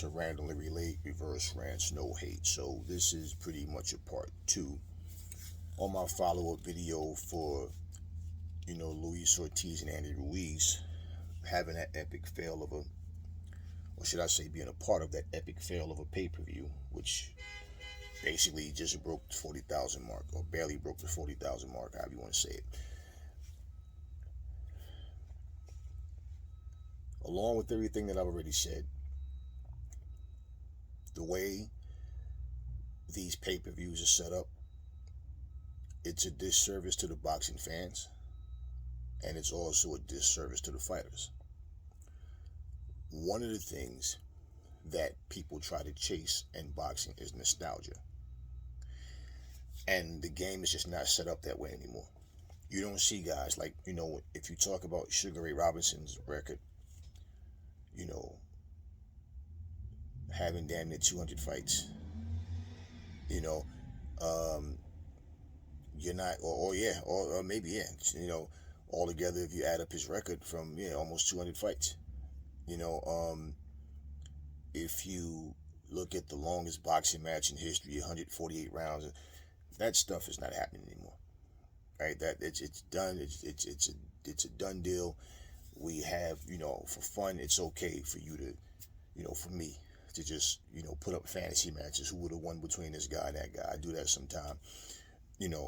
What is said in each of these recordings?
a randomly relate reverse rants, no hate. So this is pretty much a part two on my follow-up video for Louis Ortiz and Andy Ruiz having that epic fail of a, or should I say, being a part of that epic fail of a pay-per-view, which basically just broke the 40,000 mark, or barely broke the 40,000 mark, however you want to say it. Along with everything that I've already said, the way these pay-per-views are set up, it's a disservice to the boxing fans, and it's also a disservice to the fighters. One of the things that people try to chase in boxing is nostalgia. And the game is just not set up that way anymore. You don't see guys like, if you talk about Sugar Ray Robinson's record, having damn near 200 fights, you're not, or maybe, all together, if you add up his record from, almost 200 fights, if you look at the longest boxing match in history, 148 rounds, that stuff is not happening anymore, right? That it's done. It's a done deal. We have, for fun, it's okay for you to, for me to just, put up fantasy matches. Who would have won between this guy and that guy? I do that sometime,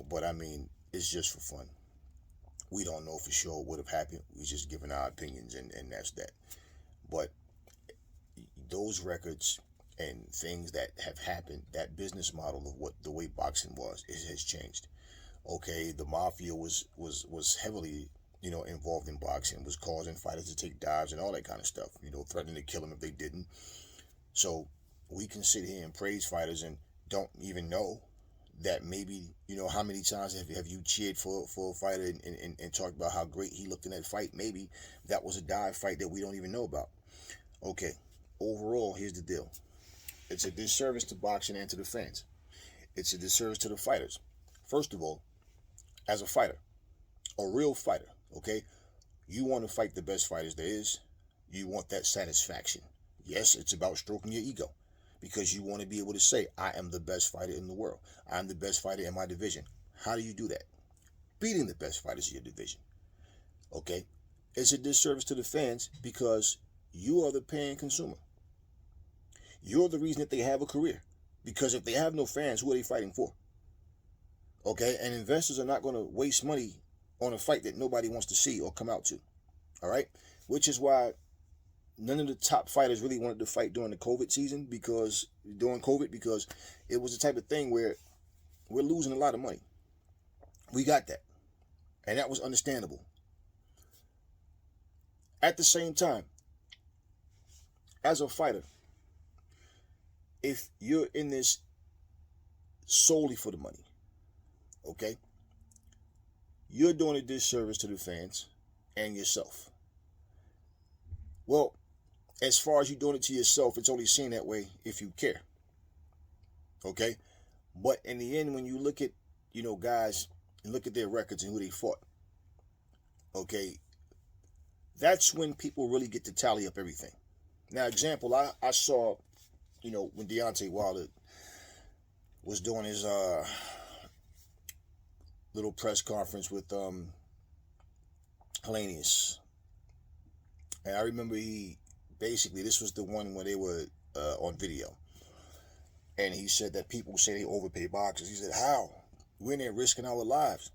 but I mean, it's just for fun. We don't know for sure what would have happened. We're just giving our opinions, and that's that. But those records and things that have happened, that business model of the way boxing was, it has changed. Okay, the mafia was heavily, involved in boxing, was causing fighters to take dives and all that kind of stuff, threatening to kill them if they didn't. So we can sit here and praise fighters and don't even know that maybe, how many times have you cheered for a fighter and talked about how great he looked in that fight? Maybe that was a dive fight that we don't even know about. Okay, overall, here's the deal. It's a disservice to boxing and to the fans. It's a disservice to the fighters. First of all, as a fighter, a real fighter, okay, you want to fight the best fighters there is. You want that satisfaction. Yes, it's about stroking your ego, because you want to be able to say, I am the best fighter in the world. I'm the best fighter in my division. How do you do that? Beating the best fighters in your division. Okay? It's a disservice to the fans because you are the paying consumer. You're the reason that they have a career. Because if they have no fans, who are they fighting for? Okay? And investors are not going to waste money on a fight that nobody wants to see or come out to. All right? Which is why none of the top fighters really wanted to fight during the COVID season, because it was the type of thing where we're losing a lot of money. We got that. And that was understandable. At the same time, as a fighter, if you're in this solely for the money, okay, you're doing a disservice to the fans and yourself. Well, as far as you doing it to yourself, it's only seen that way if you care. Okay? But in the end, when you look at, guys, and look at their records and who they fought, okay, that's when people really get to tally up everything. Now, example, I saw, when Deontay Wilder was doing his little press conference with Hellenius. And I remember this was the one where they were on video. And he said that people say they overpay boxers. He said, how? We're in there risking our lives.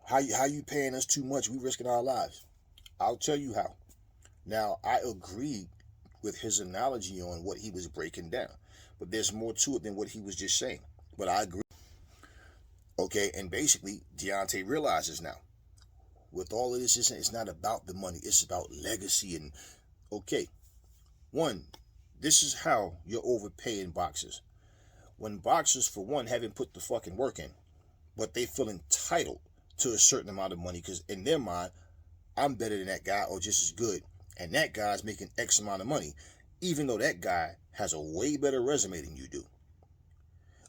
How you paying us too much? We risking our lives. I'll tell you how. Now, I agreed with his analogy on what he was breaking down. But there's more to it than what he was just saying. But I agree. Okay, and basically, Deontay realizes now, with all of this, it's not about the money. It's about legacy. And, okay, one, this is how you're overpaying boxers. When boxers, for one, haven't put the fucking work in, but they feel entitled to a certain amount of money because in their mind, I'm better than that guy or just as good. And that guy's making X amount of money, even though that guy has a way better resume than you do.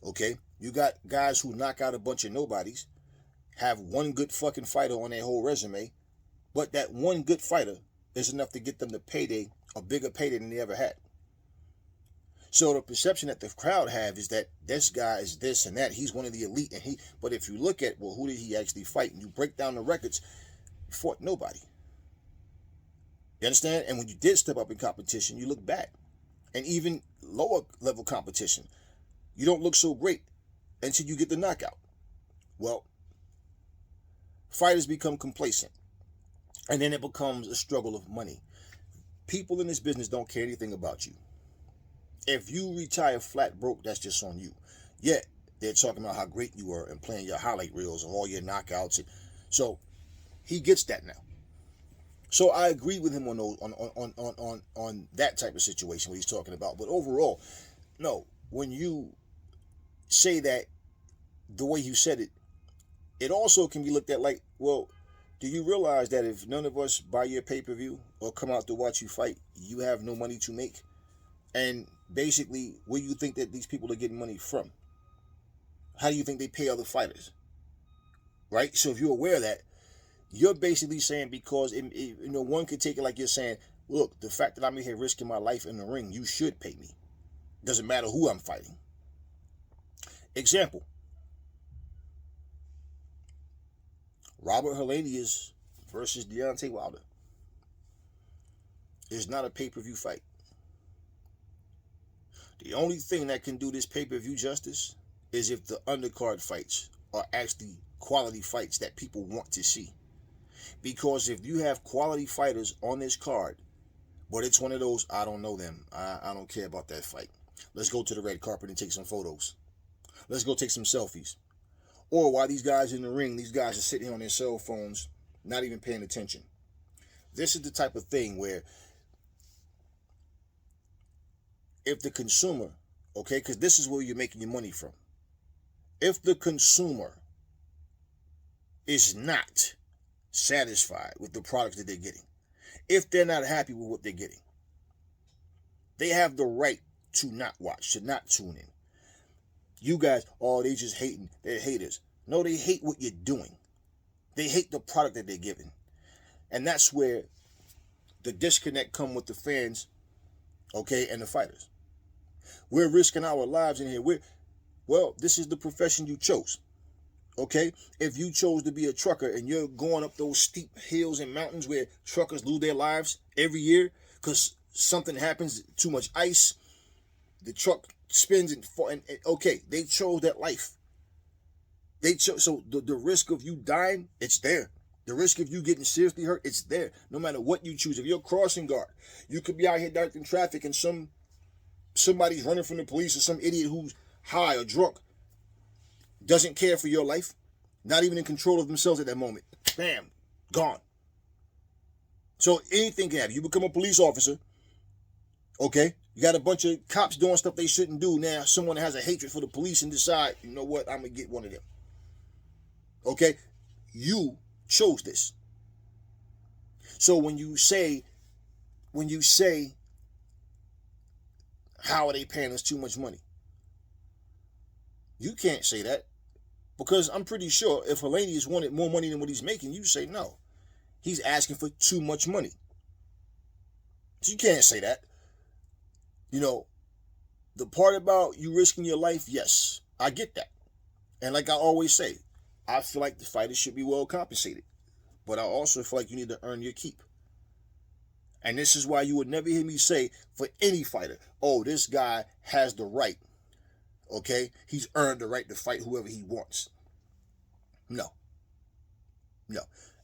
Okay? You got guys who knock out a bunch of nobodies, have one good fucking fighter on their whole resume, but that one good fighter is enough to get them the payday, a bigger payday than they ever had. So the perception that the crowd have is that this guy is this and that. He's one of the elite, and but if you look at, well, who did he actually fight? And you break down the records, he fought nobody. You understand? And when you did step up in competition, you look back. And even lower level competition, you don't look so great until you get the knockout. Well, fighters become complacent. And then it becomes a struggle of money. People in this business don't care anything about you. If you retire flat broke, that's just on you. Yet, they're talking about how great you were and playing your highlight reels of all your knockouts. So, he gets that now. So I agree with him on those, on that type of situation what he's talking about. But overall, no, when you say that the way you said it, it also can be looked at like, well, do you realize that if none of us buy your pay-per-view or come out to watch you fight, you have no money to make? And basically, where do you think that these people are getting money from? How do you think they pay other fighters? Right? So if you're aware of that, you're basically saying, because one could take it like you're saying, look, the fact that I'm here risking my life in the ring, you should pay me. Doesn't matter who I'm fighting. Example. Robert Helenius versus Deontay Wilder is not a pay-per-view fight. The only thing that can do this pay-per-view justice is if the undercard fights are actually quality fights that people want to see. Because if you have quality fighters on this card, but it's one of those, I don't know them, I don't care about that fight. Let's go to the red carpet and take some photos. Let's go take some selfies. Or while these guys in the ring, these guys are sitting on their cell phones, not even paying attention. This is the type of thing where if the consumer, okay, because this is where you're making your money from. If the consumer is not satisfied with the products that they're getting, if they're not happy with what they're getting, they have the right to not watch, to not tune in. You guys, oh, they just hating, they're haters. No, they hate what you're doing. They hate the product that they're giving. And that's where the disconnect come with the fans, okay, and the fighters. We're risking our lives in here. Well, this is the profession you chose. Okay, if you chose to be a trucker and you're going up those steep hills and mountains where truckers lose their lives every year because something happens, too much ice, the truck spins and okay, they chose that life. They chose, so the risk of you dying, it's there. The risk of you getting seriously hurt, it's there. No matter what you choose. If you're a crossing guard, you could be out here directing traffic and somebody's running from the police, or some idiot who's high or drunk doesn't care for your life, not even in control of themselves at that moment. Bam, gone. So anything can happen. You become a police officer, okay? You got a bunch of cops doing stuff they shouldn't do. Now someone has a hatred for the police and decide, you know what, I'm going to get one of them. Okay? You chose this. So when you say, how are they paying us too much money? You can't say that. Because I'm pretty sure if Helenius wanted more money than what he's making, you say no. He's asking for too much money. So you can't say that. You know, the part about you risking your life, yes, I get that. And like I always say, I feel like the fighters should be well compensated. But I also feel like you need to earn your keep. And this is why you would never hear me say for any fighter, oh, this guy has the right. Okay? He's earned the right to fight whoever he wants. No. No.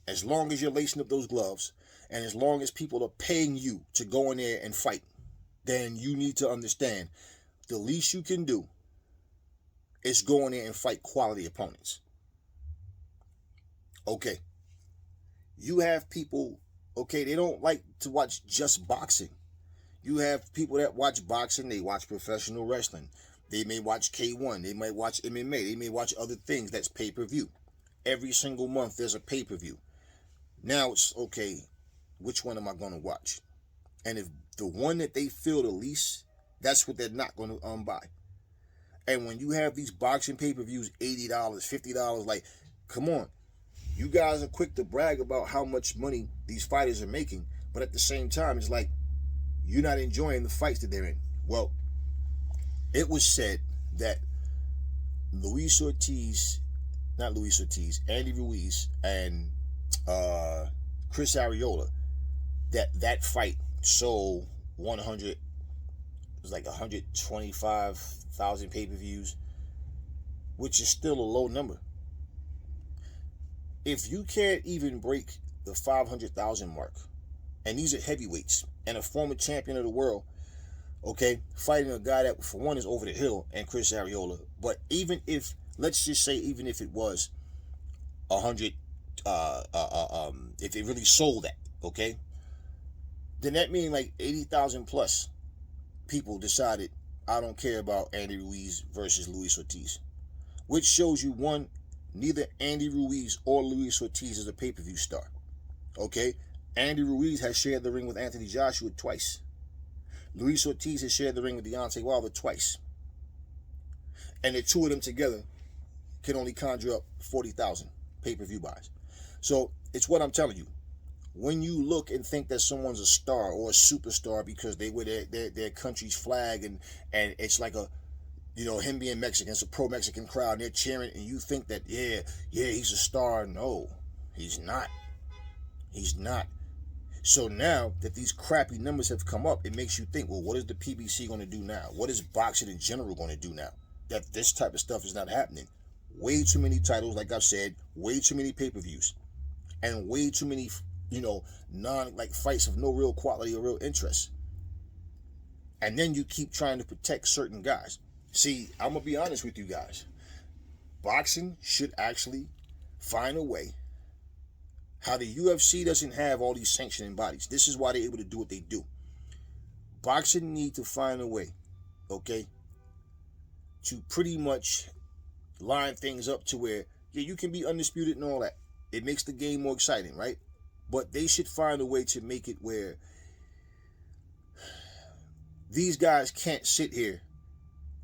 As long as you're lacing up those gloves, and as long as people are paying you to go in there and fight, then you need to understand the least you can do is go in there and fight quality opponents. Okay. You have people, okay, they don't like to watch just boxing. You have people that watch boxing, they watch professional wrestling. They may watch K1. They might watch MMA. They may watch other things that's pay-per-view. Every single month there's a pay-per-view. Now it's, okay, which one am I going to watch? And if the one that they feel the least, that's what they're not going to buy. And when you have these boxing pay-per-views, $80, $50, like, come on. You guys are quick to brag about how much money these fighters are making, but at the same time, it's like, you're not enjoying the fights that they're in. Well, it was said that Luis Ortiz, not Luis Ortiz, Andy Ruiz and Chris Arreola, that fight sold 100, it was like 125,000 pay-per-views, which is still a low number. If you can't even break the 500,000 mark, and these are heavyweights and a former champion of the world, okay, fighting a guy that for one is over the hill and Chris Arreola, but even if, let's just say, even if it was 100, if it really sold that, okay, then that means like 80,000 plus people decided, I don't care about Andy Ruiz versus Luis Ortiz, which shows you, one, neither Andy Ruiz or Luis Ortiz is a pay-per-view star, okay? Andy Ruiz has shared the ring with Anthony Joshua twice. Luis Ortiz has shared the ring with Deontay Wilder twice. And the two of them together can only conjure up 40,000 pay-per-view buys. So it's what I'm telling you. When you look and think that someone's a star or a superstar because they wear their country's flag and it's like a, you know, him being Mexican, it's a pro-Mexican crowd and they're cheering, and you think that, yeah, he's a star. No, he's not. He's not. So now that these crappy numbers have come up, it makes you think, well, what is the PBC going to do now? What is boxing in general going to do now that this type of stuff is not happening? Way too many titles, like I've said, way too many pay-per-views, and way too many, you know, fights of no real quality or real interest. And then you keep trying to protect certain guys. See, I'm going to be honest with you guys. Boxing should actually find a way. How the UFC doesn't have all these sanctioning bodies. This is why they're able to do what they do. Boxing need to find a way, okay, to pretty much line things up to where, yeah, you can be undisputed and all that. It makes the game more exciting, right? But they should find a way to make it where these guys can't sit here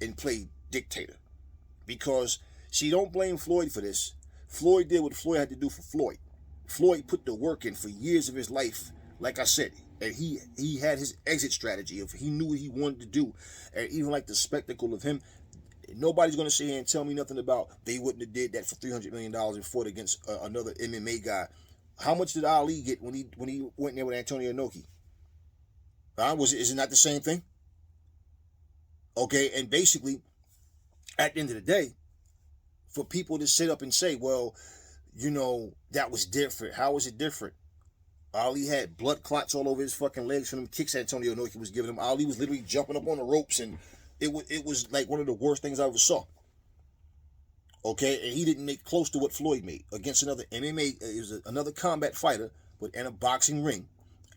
and play dictator. Because, see, don't blame Floyd for this. Floyd did what Floyd had to do for Floyd. Floyd put the work in for years of his life, like I said, and he had his exit strategy. If he knew what he wanted to do, and even like the spectacle of him, nobody's going to sit here and tell me nothing about they wouldn't have did that for $300 million and fought against another MMA guy. How much did Ali get when he went in there with Antonio Inoki? Is it not the same thing? Okay, and basically, at the end of the day, for people to sit up and say, well, you know, that was different. How was it different? Ali had blood clots all over his fucking legs from them kicks Antonio Inoki was giving him. Ali was literally jumping up on the ropes, and it was like one of the worst things I ever saw. Okay, and he didn't make close to what Floyd made against another MMA. It was another combat fighter, but in a boxing ring,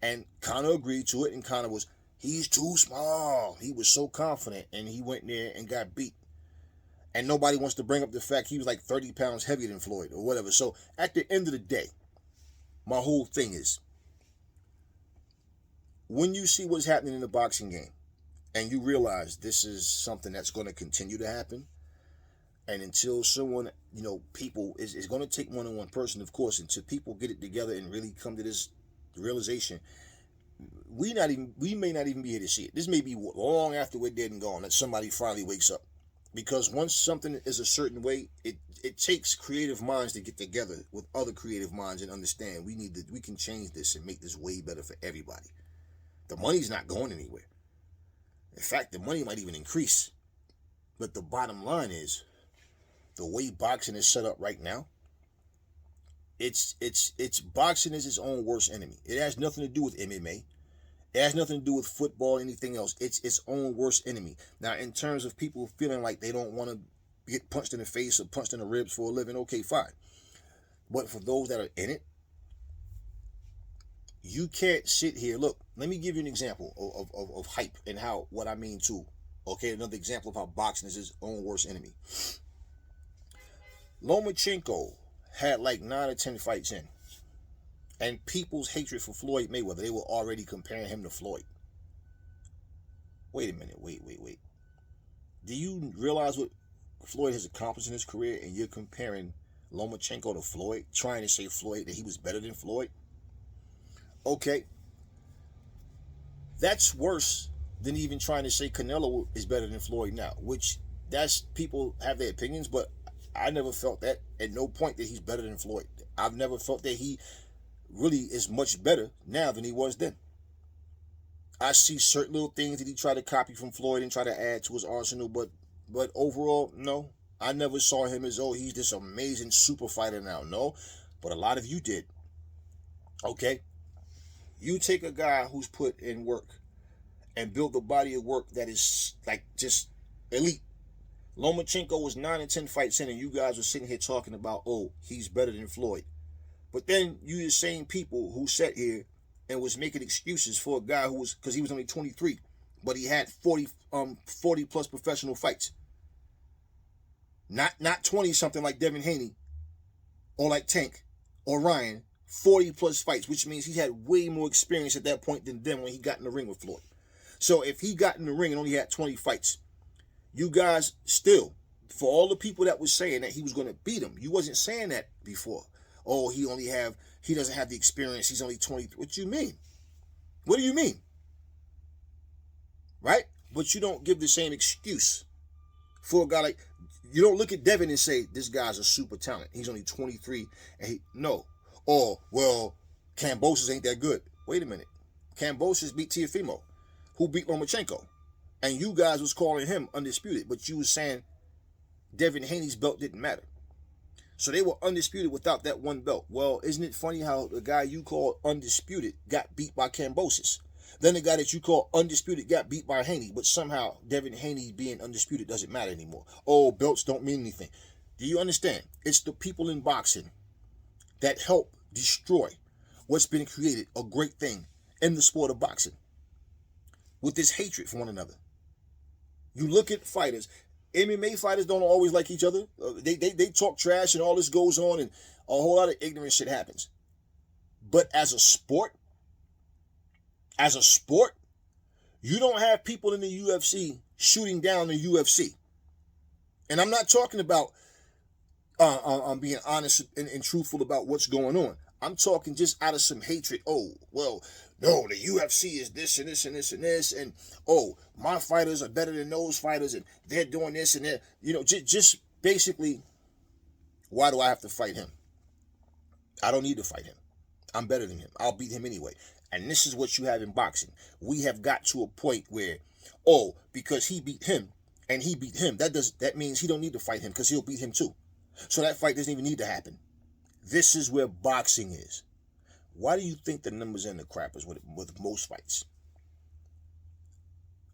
and Conor agreed to it, and Conor was, he's too small. He was so confident, and he went in there and got beat. And nobody wants to bring up the fact he was like 30 pounds heavier than Floyd or whatever. So at the end of the day, my whole thing is, when you see what's happening in the boxing game and you realize this is something that's going to continue to happen, and until someone, you know, people, is going to take more than one person, of course, until people get it together and really come to this realization, we may not even be here to see it. This may be long after we're dead and gone that somebody finally wakes up. Because once something is a certain way, it takes creative minds to get together with other creative minds and understand we can change this and make this way better for everybody. The money's not going anywhere. In fact, the money might even increase. But the bottom line is, the way boxing is set up right now, it's boxing is its own worst enemy. It has nothing to do with MMA. It has nothing to do with football or anything else. It's its own worst enemy. Now, in terms of people feeling like they don't want to get punched in the face or punched in the ribs for a living, okay, fine. But for those that are in it, you can't sit here. Look, let me give you an example of hype and what I mean too. Okay, another example of how boxing is its own worst enemy. Lomachenko had like 9 or 10 fights in. And people's hatred for Floyd Mayweather, they were already comparing him to Floyd. Wait a minute, wait. Do you realize what Floyd has accomplished in his career, and you're comparing Lomachenko to Floyd, trying to say Floyd, that he was better than Floyd? Okay. That's worse than even trying to say Canelo is better than Floyd now, which that's people have their opinions, but I never felt that at no point that he's better than Floyd. I've never felt that he really is much better now than he was then. I see certain little things that he tried to copy from Floyd and try to add to his arsenal, but overall, no. I never saw him as, oh, he's this amazing super fighter now. No, but a lot of you did. Okay? You take a guy who's put in work and build a body of work that is like just elite. Lomachenko was 9 and 10 fights in, and you guys were sitting here talking about, oh, he's better than Floyd. But then you the same people who sat here and was making excuses for a guy who was, because he was only 23, but he had 40 plus professional fights. Not 20 something like Devin Haney or like Tank or Ryan. 40 plus fights, which means he had way more experience at that point than them when he got in the ring with Floyd. So if he got in the ring and only had 20 fights, you guys still, for all the people that was saying that he was going to beat him, you wasn't saying that before. Oh, he doesn't have the experience, he's only 23. What do you mean? What do you mean? Right? But you don't give the same excuse for a guy like, you don't look at Devin and say, this guy's a super talent. He's only 23. And no. Or, well, Kambosos ain't that good. Wait a minute. Kambosos beat Teofimo, who beat Lomachenko. And you guys was calling him undisputed, but you was saying Devin Haney's belt didn't matter. So they were undisputed without that one belt. Well, isn't it funny how the guy you called undisputed got beat by Kambosos? Then the guy that you call undisputed got beat by Haney, but somehow Devin Haney being undisputed doesn't matter anymore. Oh, belts don't mean anything. Do you understand? It's the people in boxing that help destroy what's been created, a great thing in the sport of boxing, with this hatred for one another. You look at fighters, MMA fighters don't always like each other. They talk trash and all this goes on and a whole lot of ignorant shit happens. But as a sport, you don't have people in the UFC shooting down the UFC. And I'm not talking about being honest and truthful about what's going on. I'm talking just out of some hatred. Oh, well, no, the UFC is this and this and this and this. And, oh, my fighters are better than those fighters. And they're doing this and that. You know, just basically, why do I have to fight him? I don't need to fight him. I'm better than him. I'll beat him anyway. And this is what you have in boxing. We have got to a point where, oh, because he beat him and he beat him, that means he don't need to fight him because he'll beat him too. So that fight doesn't even need to happen. This is where boxing is. Why do you think the numbers in the crappers with most fights?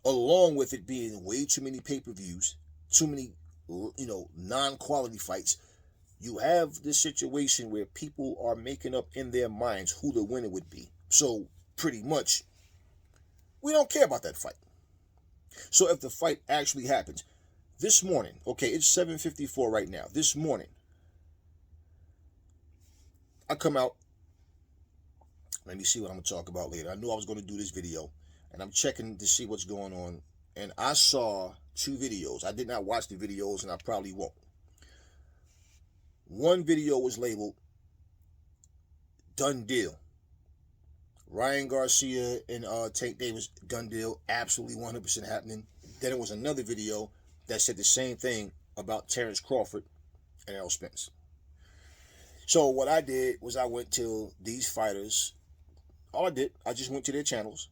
Along with it being way too many pay-per-views, too many, non-quality fights, you have this situation where people are making up in their minds who the winner would be. So pretty much, we don't care about that fight. So if the fight actually happens, this morning, okay, it's 7:54 right now. This morning, I come out. Let me see what I'm going to talk about later. I knew I was going to do this video, and I'm checking to see what's going on. And I saw 2 videos. I did not watch the videos, and I probably won't. One video was labeled, done deal. Ryan Garcia and Tank Davis, done deal, absolutely 100% happening. Then it was another video that said the same thing about Terrence Crawford and Errol Spence. So what I did was I went to these fighters. All I did, I just went to their channels.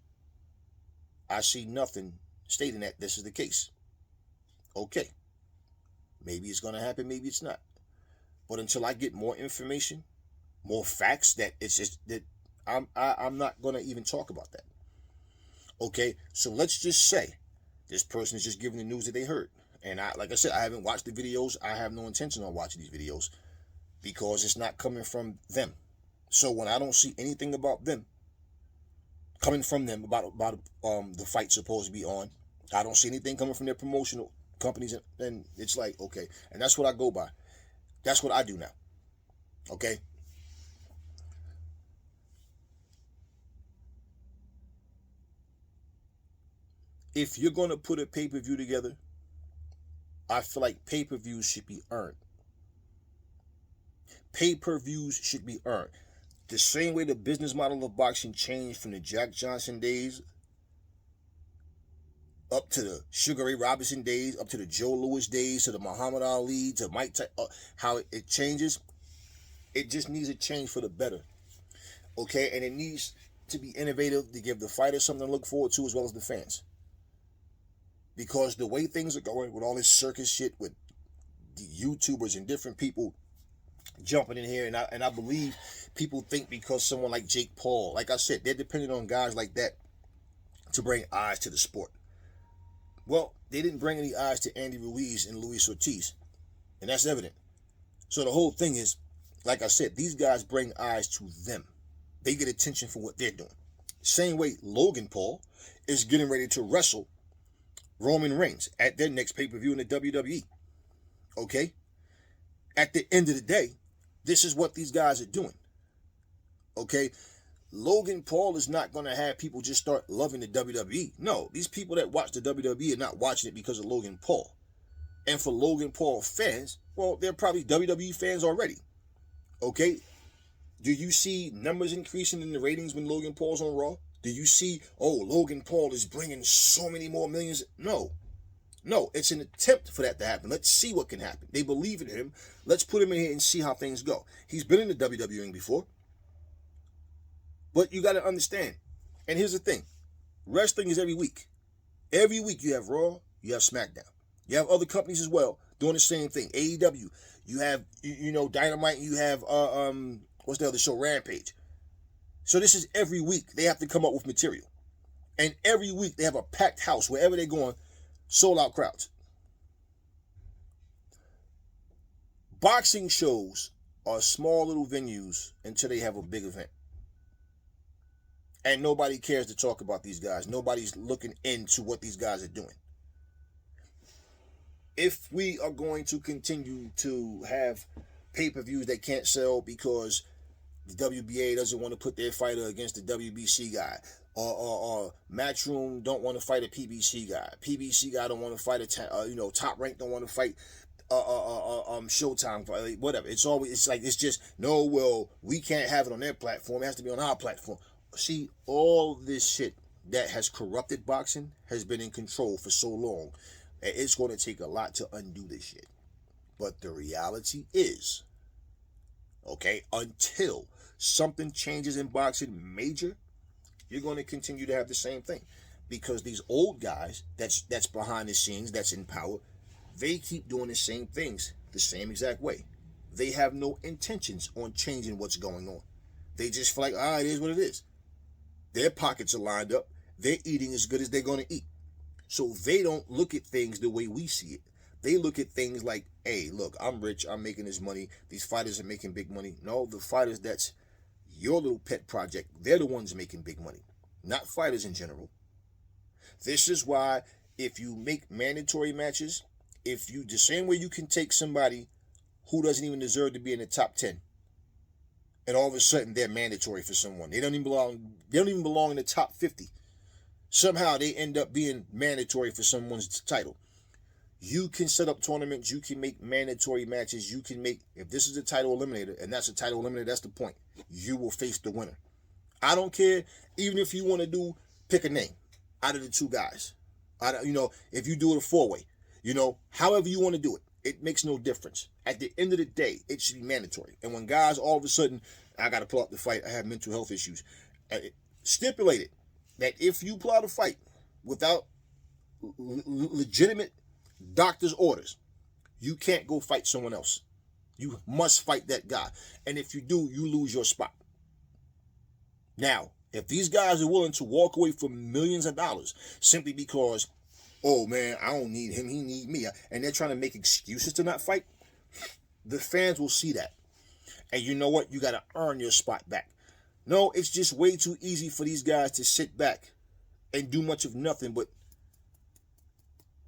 I see nothing stating that this is the case. Okay. Maybe it's going to happen, maybe it's not. But until I get more information, more facts, that it's just that I'm not going to even talk about that. Okay, so let's just say this person is just giving the news that they heard. And like I said, I haven't watched the videos. I have no intention on watching these videos because it's not coming from them. So when I don't see anything about them, coming from them about the fight supposed to be on, I don't see anything coming from their promotional companies, and it's like, okay. And that's what I go by. That's what I do now. Okay? If you're going to put a pay-per-view together, I feel like pay-per-views should be earned. Pay-per-views should be earned. The same way the business model of boxing changed from the Jack Johnson days up to the Sugar Ray Robinson days, up to the Joe Louis days, to the Muhammad Ali, to Mike Tyson, how it changes. It just needs a change for the better. Okay, and it needs to be innovative to give the fighters something to look forward to as well as the fans. Because the way things are going with all this circus shit with the YouTubers and different people jumping in here, and I believe people think because someone like Jake Paul, like I said, they're dependent on guys like that to bring eyes to the sport. Well, they didn't bring any eyes to Andy Ruiz and Louis Ortiz, and that's evident. So the whole thing is, like I said, these guys bring eyes to them. They get attention for what they're doing. Same way Logan Paul is getting ready to wrestle Roman Reigns at their next pay-per-view in the WWE. Okay? At the end of the day, this is what these guys are doing. Okay? Logan Paul is not going to have people just start loving the WWE. No, these people that watch the WWE are not watching it because of Logan Paul. And for Logan Paul fans, well, they're probably WWE fans already. Okay? Do you see numbers increasing in the ratings when Logan Paul's on Raw? Do you see, oh, Logan Paul is bringing so many more millions? No. No, it's an attempt for that to happen. Let's see what can happen. They believe in him. Let's put him in here and see how things go. He's been in the WWE before. But you got to understand. And here's the thing. Wrestling is every week. Every week you have Raw, you have SmackDown. You have other companies as well doing the same thing. AEW. You have, Dynamite. You have, what's the other show? Rampage. So this is every week. They have to come up with material. And every week they have a packed house. Wherever they're going, sold out crowds. Boxing shows are small little venues until they have a big event. And nobody cares to talk about these guys. Nobody's looking into what these guys are doing. If we are going to continue to have pay-per-views that can't sell because the WBA doesn't want to put their fighter against the WBC guy, or Matchroom don't want to fight a PBC guy, PBC guy don't want to fight a Top Rank don't want to fight Showtime, whatever. It's just no. Well, we can't have it on their platform. It has to be on our platform. See, all this shit that has corrupted boxing has been in control for so long. It's going to take a lot to undo this shit. But the reality is, okay, until something changes in boxing major, you're going to continue to have the same thing. Because these old guys that's behind the scenes, that's in power, they keep doing the same things the same exact way. They have no intentions on changing what's going on. They just feel like, it is what it is. Their pockets are lined up. They're eating as good as they're going to eat. So they don't look at things the way we see it. They look at things like, hey, look, I'm rich. I'm making this money. These fighters are making big money. No, the fighters, that's your little pet project. They're the ones making big money, not fighters in general. This is why if you make mandatory matches, the same way you can take somebody who doesn't even deserve to be in the top 10, and all of a sudden they're mandatory for someone. They don't even belong in the top 50. Somehow they end up being mandatory for someone's title. You can set up tournaments. You can make mandatory matches. You can make, if this is a title eliminator, and that's a title eliminator, that's the point. You will face the winner. I don't care, even if you want to pick a name out of the two guys. If you do it a four-way, however you want to do it. It makes no difference. At the end of the day, it should be mandatory. And when guys all of a sudden, I got to pull out the fight, I have mental health issues, stipulated that if you pull out a fight without legitimate doctor's orders, you can't go fight someone else. You must fight that guy. And if you do, you lose your spot. Now, if these guys are willing to walk away from millions of dollars simply because, oh man, I don't need him, he need me, and they're trying to make excuses to not fight, the fans will see that. And you know what? You got to earn your spot back. No, it's just way too easy for these guys to sit back and do much of nothing but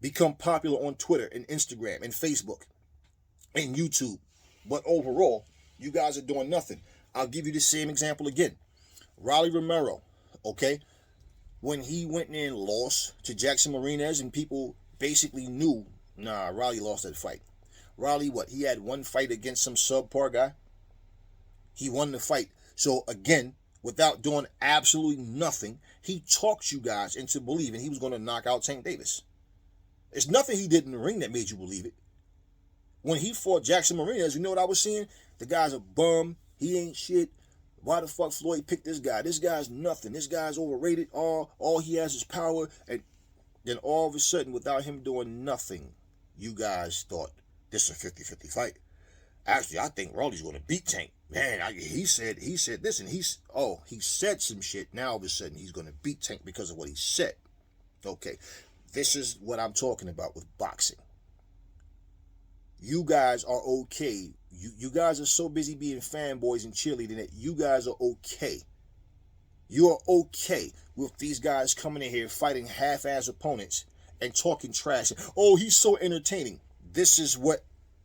become popular on Twitter and Instagram and Facebook and YouTube. But overall, you guys are doing nothing. I'll give you the same example again. Rolly Romero, okay? When he went in and lost to Jackson Marinez and people basically knew, Rolly lost that fight. Rolly, he had one fight against some subpar guy? He won the fight. So again, without doing absolutely nothing. He talked you guys into believing he was going to knock out Tank Davis. There's nothing he did in the ring that made you believe it. When he fought Jackson Marinas, you know what I was seeing? The guy's a bum. He ain't shit. Why the fuck Floyd picked this guy? This guy's nothing. This guy's overrated. All he has is power. And then all of a sudden, without him doing nothing, you guys thought this is a 50-50 fight. Actually, I think Rawley's going to beat Tank. Man, he said this, and he said some shit. Now all of a sudden he's going to beat Tank because of what he said. Okay, this is what I'm talking about with boxing. You guys are okay. You guys are so busy being fanboys and cheerleading that you guys are okay. You are okay with these guys coming in here fighting half-ass opponents and talking trash. Oh, he's so entertaining. This is what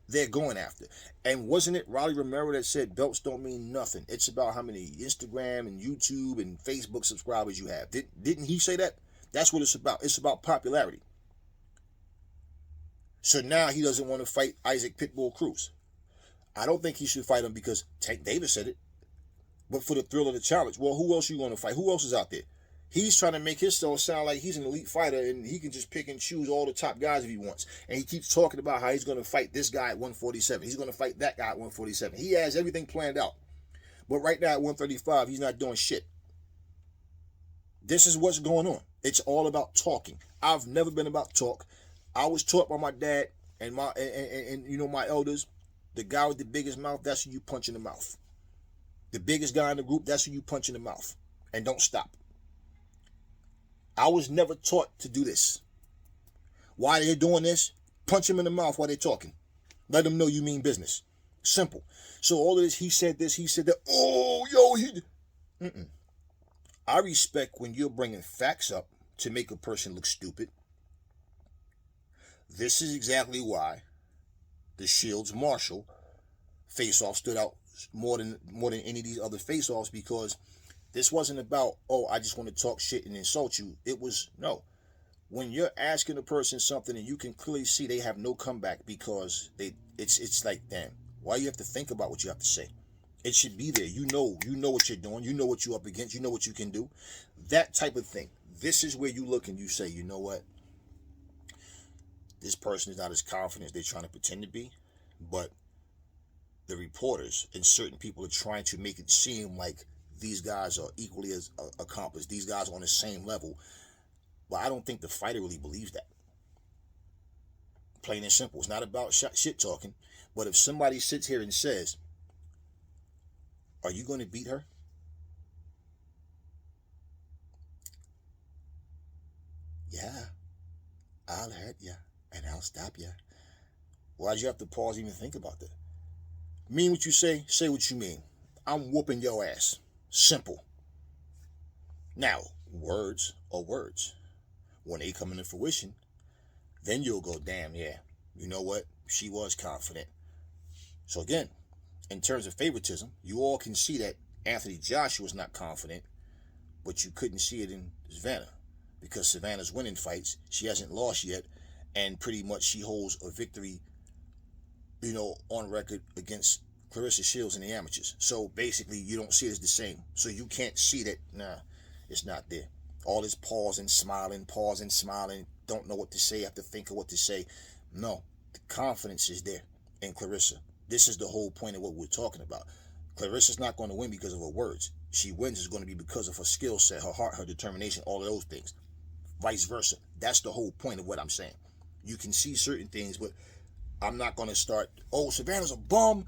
they're going after. And wasn't it Rolly Romero that said belts don't mean nothing? It's about how many Instagram and YouTube and Facebook subscribers you have. Didn't he say that? That's what it's about. It's about popularity. So now he doesn't want to fight Isaac Pitbull Cruz. I don't think he should fight him because Tank Davis said it. But for the thrill of the challenge. Well, who else you going to fight? Who else is out there? He's trying to make himself sound like he's an elite fighter and he can just pick and choose all the top guys if he wants. And he keeps talking about how he's going to fight this guy at 147. He's going to fight that guy at 147. He has everything planned out. But right now at 135, he's not doing shit. This is what's going on. It's all about talking. I've never been about talk. I was taught by my dad and my elders, the guy with the biggest mouth, that's who you punch in the mouth. The biggest guy in the group, that's who you punch in the mouth. And don't stop. I was never taught to do this. Why they're doing this? Punch him in the mouth while they're talking. Let them know you mean business. Simple. So all of this, he said that. Oh, yo, I respect when you're bringing facts up to make a person look stupid. This is exactly why the Shields Marshall face-off stood out more than any of these other face-offs, because this wasn't about, oh, I just want to talk shit and insult you. It was, no. When you're asking a person something and you can clearly see they have no comeback because it's like, damn, why you have to think about what you have to say? It should be there. You know what you're doing. You know what you're up against. You know what you can do. That type of thing. This is where you look and you say, you know what? This person is not as confident as they're trying to pretend to be, but the reporters and certain people are trying to make it seem like these guys are equally as accomplished. These guys are on the same level. But I don't think the fighter really believes that. Plain and simple. It's not about shit talking. But if somebody sits here and says, are you going to beat her? Yeah, I'll hurt you and I'll stop you. Why'd you have to pause and even think about that? Mean what you say what you mean. I'm whooping your ass. Simple. Now, words are words. When they come into fruition, then you'll go, damn, yeah, you know what? She was confident. So again, in terms of favoritism, you all can see that Anthony Joshua was not confident, but you couldn't see it in Savannah because Savannah's winning fights. She hasn't lost yet, and pretty much she holds a victory, on record against Clarissa Shields in the amateurs. So basically, you don't see it as the same. So you can't see that, nah, it's not there. All this pausing, smiling, don't know what to say, have to think of what to say. No, the confidence is there in Clarissa. This is the whole point of what we're talking about. Clarissa's not going to win because of her words. She wins is going to be because of her skill set, her heart, her determination, all of those things. Vice versa. That's the whole point of what I'm saying. You can see certain things, but I'm not going to start, oh, Savannah's a bum.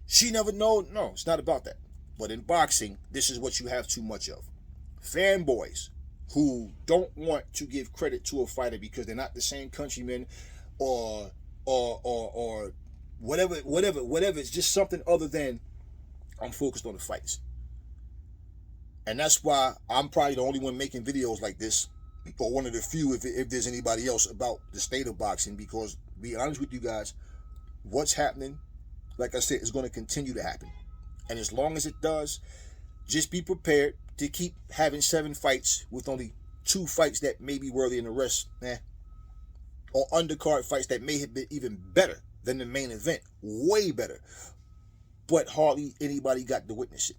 She never know. No, it's not about that. But in boxing, this is what you have too much of. Fanboys who don't want to give credit to a fighter because they're not the same countrymen or whatever. It's just something other than I'm focused on the fights. And that's why I'm probably the only one making videos like this, or one of the few if there's anybody else, about the state of boxing, because to be honest with you guys, what's happening, like I said, is going to continue to happen. And as long as it does, just be prepared to keep having 7 fights with only 2 fights that may be worthy in the rest, or undercard fights that may have been even better than the main event, way better, but hardly anybody got to witness it.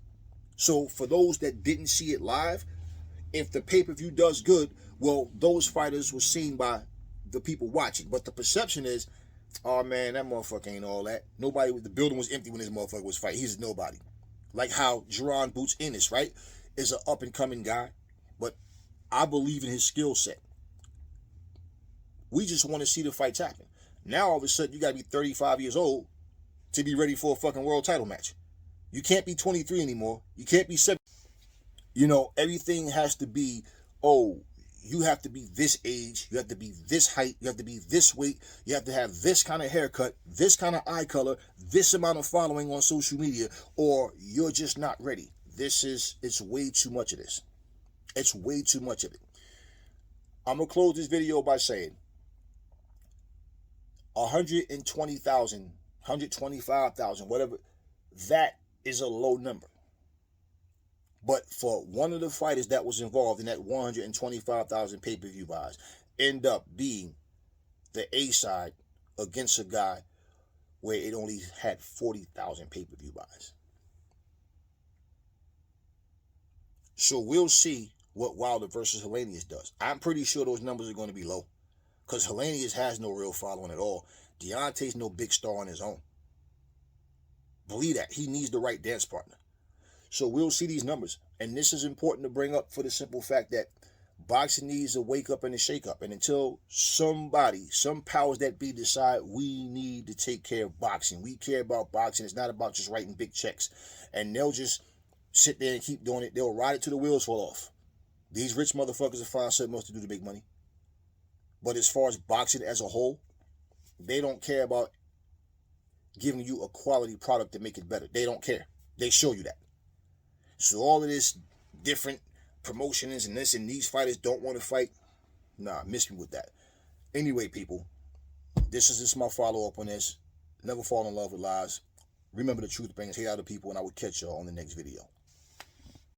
So for those that didn't see it live, if the pay-per-view does good, well, those fighters were seen by the people watching. But the perception is, oh man, that motherfucker ain't all that. Nobody, the building was empty when this motherfucker was fighting. He's nobody. Like how Jerron Boots Ennis, right, is an up-and-coming guy, but I believe in his skill set. We just want to see the fights happen. Now all of a sudden you got to be 35 years old to be ready for a fucking world title match. You can't be 23 anymore. You can't be 7. You know, everything has to be, oh, you have to be this age, you have to be this height, you have to be this weight, you have to have this kind of haircut, this kind of eye color, this amount of following on social media, or you're just not ready. It's way too much of this. It's way too much of it. I'm going to close this video by saying 120,000, 125,000, whatever, that is a low number. But for one of the fighters that was involved in that 125,000 pay-per-view buys end up being the A side against a guy where it only had 40,000 pay-per-view buys. So we'll see what Wilder versus Helenius does. I'm pretty sure those numbers are going to be low because Helenius has no real following at all. Deontay's no big star on his own. Believe that. He needs the right dance partner. So we'll see these numbers. And this is important to bring up for the simple fact that boxing needs a wake up and a shake up. And until somebody, some powers that be decide we need to take care of boxing, we care about boxing, it's not about just writing big checks. And they'll just sit there and keep doing it. They'll ride it till the wheels fall off. These rich motherfuckers will find something else to do to make money. But as far as boxing as a whole, they don't care about giving you a quality product to make it better. They don't care. They show you that. So all of this different promotions and this and these fighters don't want to fight. Nah, miss me with that. Anyway, people, this is just my follow-up on this. Never fall in love with lies. Remember, the truth brings hate out of people, and I will catch y'all on the next video.